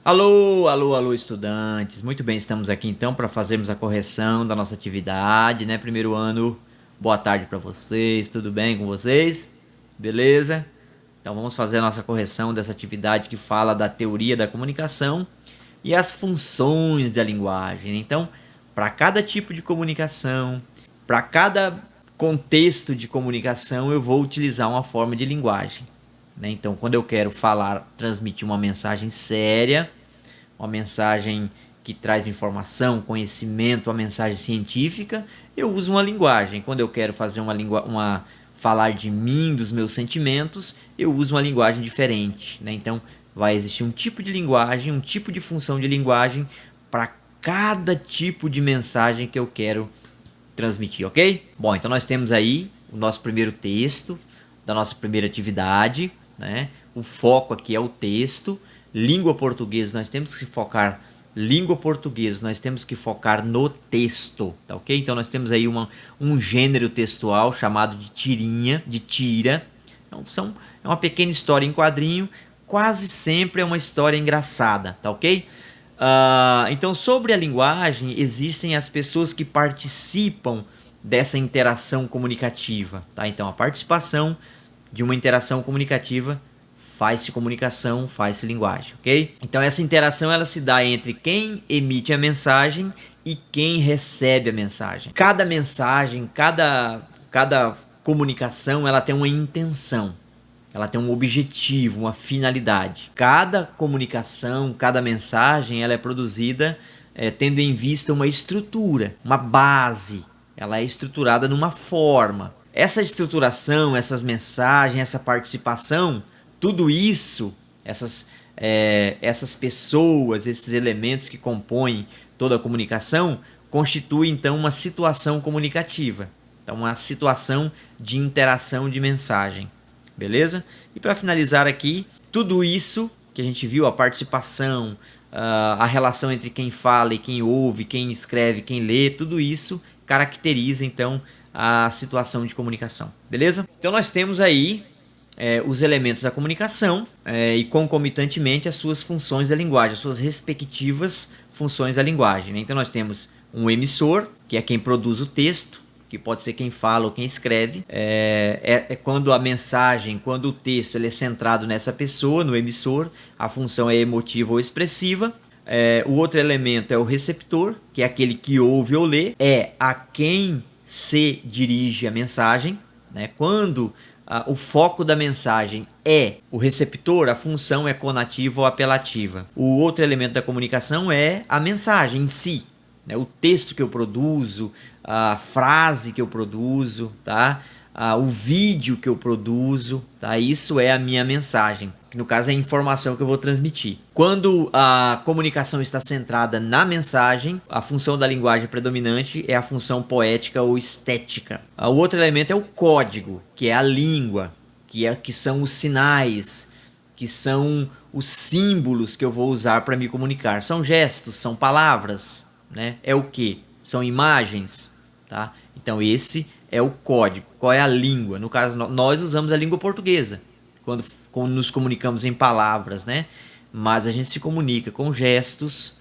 Alô, alô, alô, estudantes. Muito bem, estamos aqui então para fazermos a correção da nossa atividade, né? Primeiro ano. Boa tarde para vocês. Tudo bem com vocês? Beleza? Então vamos fazer a nossa correção dessa atividade que fala da teoria da comunicação e as funções da linguagem. Então, para cada tipo de comunicação, para cada contexto de comunicação, eu vou utilizar uma forma de linguagem, né? Então, quando eu quero falar, transmitir uma mensagem séria, uma mensagem que traz informação, conhecimento, uma mensagem científica, eu uso uma linguagem. Quando eu quero fazer falar de mim, dos meus sentimentos, eu uso uma linguagem diferente, né? Então, vai existir um tipo de linguagem, um tipo de função de linguagem para cada tipo de mensagem que eu quero transmitir, ok? Bom, então nós temos aí o nosso primeiro texto da nossa primeira atividade, né? O foco aqui é o texto. Língua portuguesa, nós temos que focar língua portuguesa, nós temos que focar no texto, tá ok? Então nós temos aí um gênero textual chamado de tirinha, de tira. Então, é uma pequena história em quadrinho, quase sempre é uma história engraçada, tá ok? Então, sobre a linguagem, existem as pessoas que participam dessa interação comunicativa, tá? Então, a participação de uma interação comunicativa faz-se comunicação, faz-se linguagem, ok? Então, essa interação ela se dá entre quem emite a mensagem e quem recebe a mensagem. Cada mensagem, cada comunicação, ela tem uma intenção. Ela tem um objetivo, uma finalidade. Cada comunicação, cada mensagem, ela é produzida tendo em vista uma estrutura, uma base. Ela é estruturada numa forma. Essa estruturação, essas mensagens, essa participação, tudo isso, essas pessoas, esses elementos que compõem toda a comunicação, constituem então uma situação comunicativa. Então, uma situação de interação de mensagem. Beleza? E para finalizar aqui, tudo isso que a gente viu, a participação, a relação entre quem fala e quem ouve, quem escreve, quem lê, tudo isso caracteriza então a situação de comunicação. Beleza? Então nós temos aí os elementos da comunicação e concomitantemente as suas funções da linguagem, as suas respectivas funções da linguagem, né? Então nós temos um emissor, que é quem produz o texto, que pode ser quem fala ou quem escreve, quando a mensagem, quando o texto ele é centrado nessa pessoa, no emissor, a função é emotiva ou expressiva. O outro elemento é o receptor, que é aquele que ouve ou lê, é a quem se dirige a mensagem, né? Quando o foco da mensagem é o receptor, a função é conativa ou apelativa. O outro elemento da comunicação é a mensagem em si, né? O texto que eu produzo, a frase que eu produzo, tá? O vídeo que eu produzo, tá? Isso é a minha mensagem, que no caso é a informação que eu vou transmitir. Quando a comunicação está centrada na mensagem, a função da linguagem predominante é a função poética ou estética. O outro elemento é o código, que é a língua, que são os sinais, que são os símbolos que eu vou usar para me comunicar. São gestos, são palavras, né? É o que? São imagens, tá? Então esse é o código. Qual é a língua? No caso, nós usamos a língua portuguesa quando nos comunicamos em palavras, né? Mas a gente se comunica com gestos,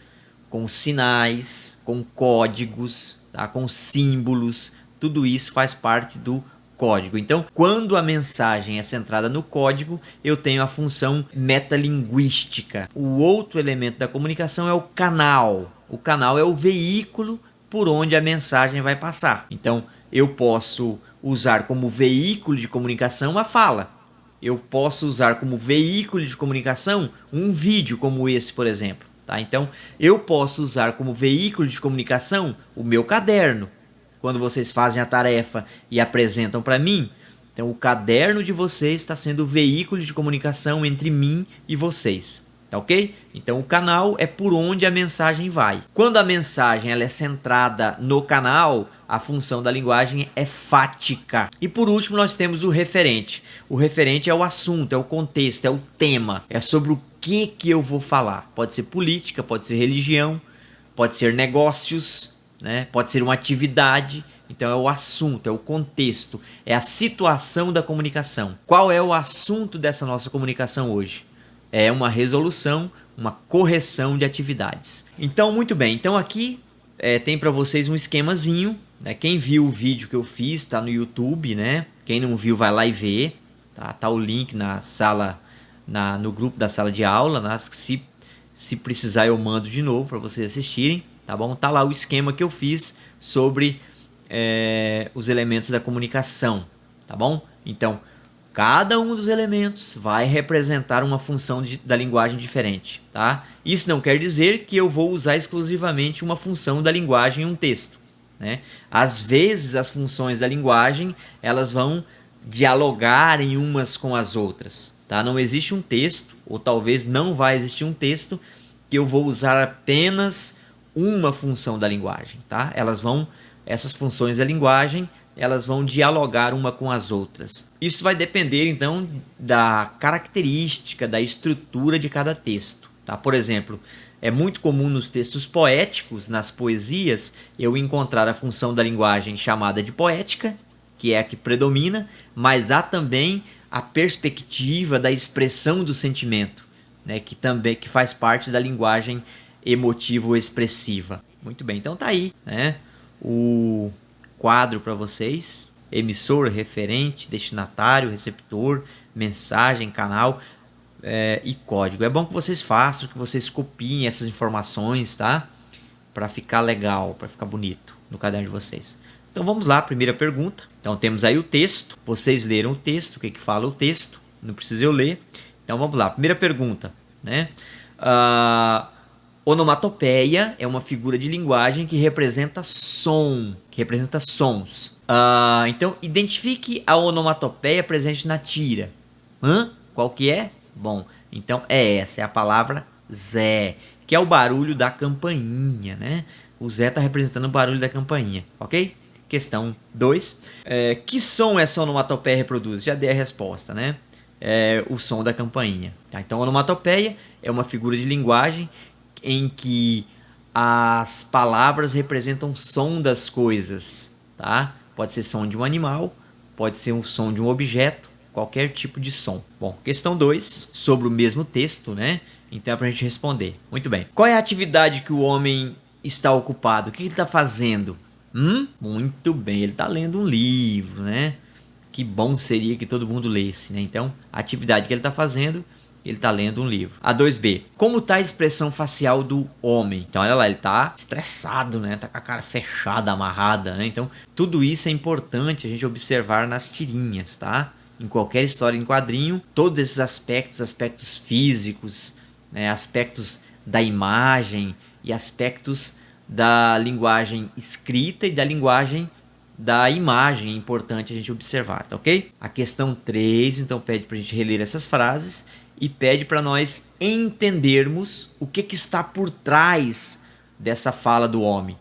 com sinais, com códigos, tá? Com símbolos. Tudo isso faz parte do código. Então, quando a mensagem é centrada no código, eu tenho a função metalinguística. O outro elemento da comunicação é o canal. O canal é o veículo por onde a mensagem vai passar. Então, eu posso usar como veículo de comunicação a fala. Eu posso usar como veículo de comunicação um vídeo como esse, por exemplo, tá? Então, eu posso usar como veículo de comunicação o meu caderno. Quando vocês fazem a tarefa e apresentam para mim, então o caderno de vocês está sendo o veículo de comunicação entre mim e vocês. Tá ok? Então o canal é por onde a mensagem vai. Quando a mensagem ela é centrada no canal, a função da linguagem é fática. E por último nós temos o referente. O referente é o assunto, é o contexto, é o tema. É sobre o que eu vou falar. Pode ser política, pode ser religião, pode ser negócios, né? Pode ser uma atividade. Então é o assunto, é o contexto, é a situação da comunicação. Qual é o assunto dessa nossa comunicação hoje? É uma resolução uma correção de atividades. Então, muito bem. Então aqui tem para vocês um esquemazinho, né? Quem viu o vídeo que eu fiz está no YouTube, né? Quem não viu vai lá e vê, tá o link na sala, no grupo da sala de aula, né? Se precisar eu mando de novo para vocês assistirem, tá bom? Tá lá o esquema que eu fiz sobre os elementos da comunicação, tá bom? Então, cada um dos elementos vai representar uma função da linguagem diferente, tá? Isso não quer dizer que eu vou usar exclusivamente uma função da linguagem em um texto, né? Às vezes as funções da linguagem elas vão dialogar em umas com as outras, tá? Não existe um texto, ou talvez não vai existir um texto que eu vou usar apenas uma função da linguagem, tá? Essas funções da linguagem elas vão dialogar uma com as outras. Isso vai depender, então, da característica, da estrutura de cada texto, tá? Por exemplo, é muito comum nos textos poéticos, nas poesias, eu encontrar a função da linguagem chamada de poética, que é a que predomina, mas há também a perspectiva da expressão do sentimento, né? Que faz parte da linguagem emotivo-expressiva. Muito bem, então tá aí, né? O quadro para vocês: emissor, referente, destinatário, receptor, mensagem, canal e código. É bom que vocês façam, que vocês copiem essas informações, tá? Para ficar legal, para ficar bonito no caderno de vocês. Então vamos lá, primeira pergunta. Então temos aí o texto, vocês leram o texto, o que fala o texto, não precisa eu ler. Então vamos lá, primeira pergunta, né? Onomatopeia é uma figura de linguagem que representa som, que representa sons. Então, identifique a onomatopeia presente na tira. Qual que é? Bom, então essa, é a palavra Zé, que é o barulho da campainha, né? O Zé está representando o barulho da campainha, ok? Questão 2. Que som essa onomatopeia reproduz? Já dei a resposta, né? O som da campainha. Tá? Então, onomatopeia é uma figura de linguagem em que as palavras representam o som das coisas, tá? Pode ser som de um animal, pode ser um som de um objeto, qualquer tipo de som. Bom, questão 2, sobre o mesmo texto, né? Então é pra gente responder. Muito bem. Qual é a atividade que o homem está ocupado? O que ele está fazendo? Muito bem, ele está lendo um livro, né? Que bom seria que todo mundo lesse, né? Então, a atividade que ele está fazendo, ele está lendo um livro. A 2B. Como está a expressão facial do homem? Então, olha lá, ele está estressado, né? Está com a cara fechada, amarrada, né? Então, tudo isso é importante a gente observar nas tirinhas, tá? Em qualquer história em quadrinho, todos esses aspectos físicos, né? Aspectos da imagem e aspectos da linguagem escrita e da linguagem da imagem é importante a gente observar, tá ok? A questão 3, então, pede para a gente reler essas frases e pede para nós entendermos o que está por trás dessa fala do homem.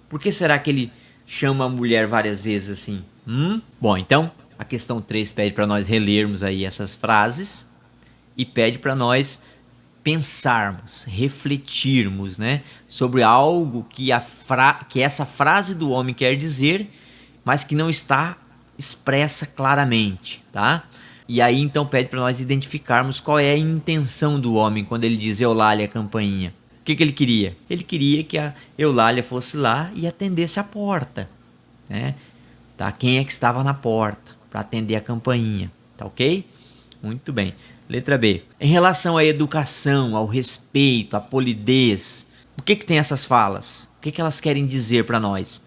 Por que será que ele chama a mulher várias vezes assim? Bom, então, a questão 3 pede para nós relermos aí essas frases e pede para nós pensarmos, refletirmos, né, sobre algo que essa frase do homem quer dizer, mas que não está expressa claramente, tá? E aí então pede para nós identificarmos qual é a intenção do homem quando ele diz Eulália, campainha. O que ele queria? Ele queria que a Eulália fosse lá e atendesse a porta, né? Tá? Quem é que estava na porta para atender a campainha, tá ok? Muito bem. Letra B. Em relação à educação, ao respeito, à polidez, o que tem essas falas? O que elas querem dizer para nós?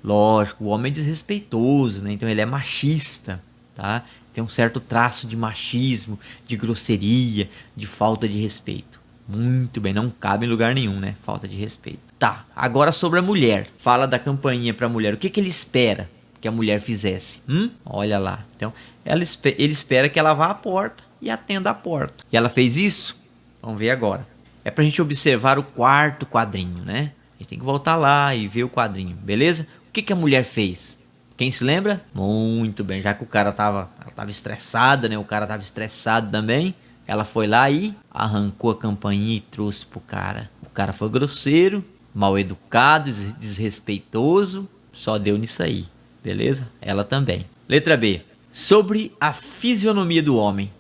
Lógico, o homem é desrespeitoso, né? Então ele é machista, tá? Tem um certo traço de machismo, de grosseria, de falta de respeito. Muito bem, não cabe em lugar nenhum, né? Falta de respeito. Tá, agora sobre a mulher. Fala da campainha para a mulher. O que ele espera que a mulher fizesse? Olha lá. Então, ele espera que ela vá à porta e atenda a porta. E ela fez isso? Vamos ver agora. É pra gente observar o quarto quadrinho, né? A gente tem que voltar lá e ver o quadrinho, beleza? O que a mulher fez? Quem se lembra? Muito bem, já que ela tava estressada, né? O cara tava estressado também. Ela foi lá e arrancou a campainha e trouxe pro cara. O cara foi grosseiro, mal educado, desrespeitoso. Só deu nisso aí, beleza? Ela também. Letra B. Sobre a fisionomia do homem.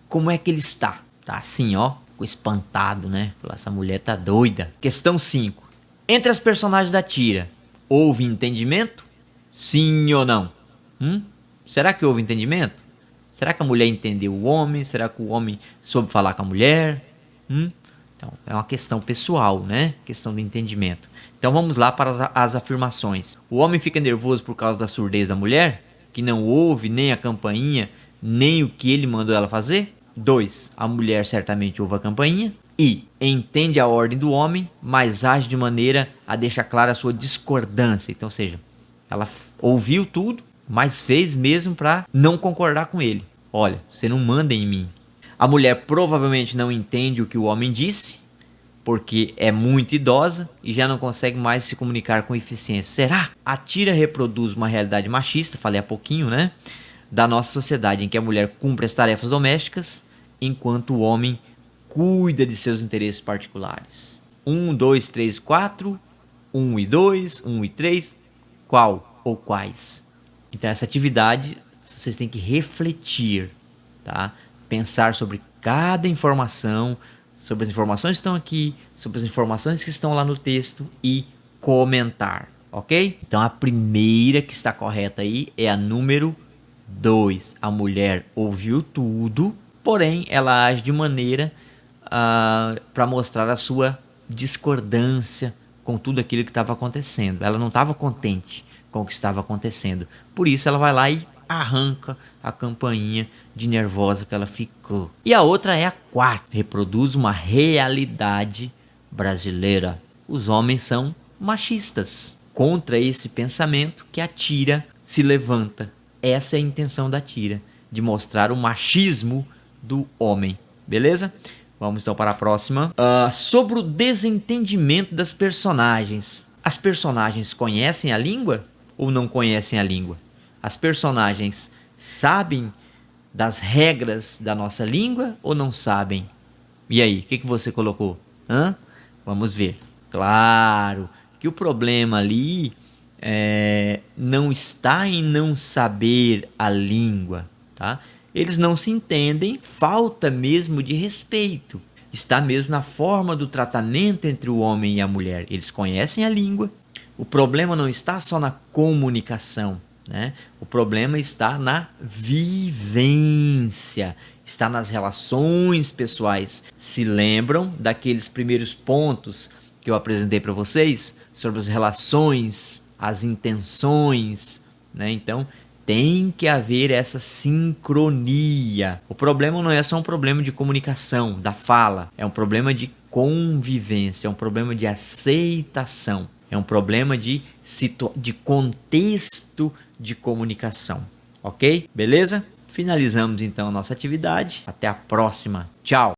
Como é que ele está? Tá assim, ó, ficou espantado, né? Falou, essa mulher tá doida. Questão 5. Entre as personagens da tira, houve entendimento? Sim ou não? Será que houve entendimento? Será que a mulher entendeu o homem? Será que o homem soube falar com a mulher? Então, é uma questão pessoal, né? Questão do entendimento. Então, vamos lá para as afirmações. O homem fica nervoso por causa da surdez da mulher, que não ouve nem a campainha, nem o que ele mandou ela fazer? 2. A mulher certamente ouve a campainha. E entende a ordem do homem, mas age de maneira a deixar clara a sua discordância. Então, ou seja, ela ouviu tudo, mas fez mesmo para não concordar com ele. Olha, você não manda em mim. A mulher provavelmente não entende o que o homem disse, porque é muito idosa e já não consegue mais se comunicar com eficiência. Será? A tira reproduz uma realidade machista, falei há pouquinho, né? Da nossa sociedade, em que a mulher cumpre as tarefas domésticas, enquanto o homem cuida de seus interesses particulares. 1, 2, 3, 4. 1 e 2, 1 e 3. Qual ou quais? Então essa atividade vocês têm que refletir, tá? Pensar sobre cada informação, sobre as informações que estão aqui, sobre as informações que estão lá no texto e comentar, ok? Então a primeira que está correta aí é a número 2. A mulher ouviu tudo, porém ela age de maneira para mostrar a sua discordância com tudo aquilo que estava acontecendo. Ela não estava contente com o que estava acontecendo. Por isso ela vai lá e arranca a campainha de nervosa que ela ficou. E a outra é a 4. Reproduz uma realidade brasileira. Os homens são machistas. Contra esse pensamento que a tira se levanta. Essa é a intenção da tira, de mostrar o machismo do homem. Beleza? Vamos então para a próxima. Sobre o desentendimento das personagens. As personagens conhecem a língua ou não conhecem a língua? As personagens sabem das regras da nossa língua ou não sabem? E aí, o que você colocou? Vamos ver. Claro que o problema ali não está em não saber a língua, tá? Eles não se entendem, falta mesmo de respeito. Está mesmo na forma do tratamento entre o homem e a mulher. Eles conhecem a língua. O problema não está só na comunicação, né? O problema está na vivência, está nas relações pessoais. Se lembram daqueles primeiros pontos que eu apresentei para vocês sobre as relações, as intenções, né? Então, tem que haver essa sincronia. O problema não é só um problema de comunicação, da fala. É um problema de convivência, é um problema de aceitação. É um problema de contexto de comunicação. Ok? Beleza? Finalizamos então a nossa atividade. Até a próxima. Tchau!